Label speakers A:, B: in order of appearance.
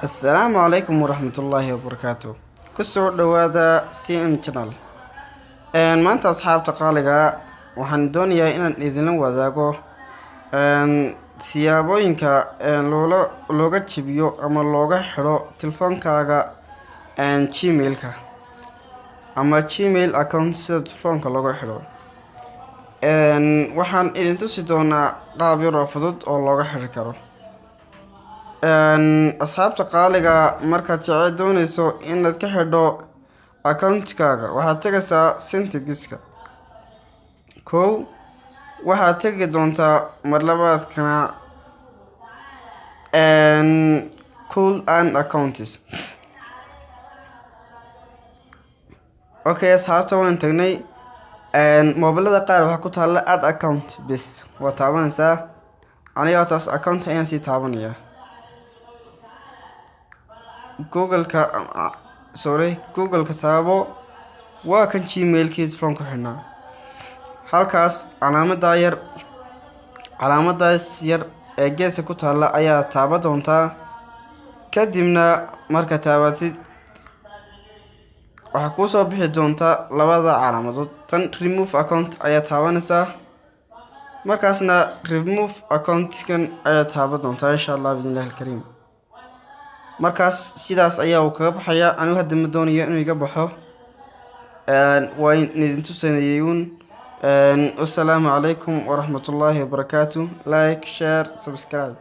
A: السلام عليكم ورحمة الله وبركاته. كسر دوادا CM channel. maanta asxaabta qaaliga waxaan doonayaa inaan idin wadaago siyaabooyinka looga jibiyo ama looga xiro telefoonkaaga Gmail-ka ama Gmail account sida telefoonka looga xiro. waxaan idin tusi doonaa qaab yar oo fudud oo looga xiri karo. asxaabta qaaliga markaad doonayso inaad ka xidho account-kaaga waxaad tagaysaa settings-ka. waxaad tagi doontaa mar labaadkana cool and accounts. asxaabta waan tagnay mobilada qaar waxaa ku taala add account bis waa taabanaysaa. aniga taas account ayaan sii taabanaya. google-ka taabo waa kan Gmail-kiis telefoonka xidhnaa. halkaas calaamadaas yar ee geeska ku taala ayaa taaban doontaa. kadibna marka taabatid waxaa kuu soo bixi doonta labada calaamadood. tan remove account ayaa taabanaysaa, markaasna remove account-kan ayaa taaban doontaa insha Allah biidhnillaahi alkariim. markaas sidaas ayaa uu kaga baxaya. anigu hadda ma doonayo inuu iga baxo. waa idin tusanayeen. assalaamu calaykum waraxmatullaahi wabarakaatuh. like, share, subscribe.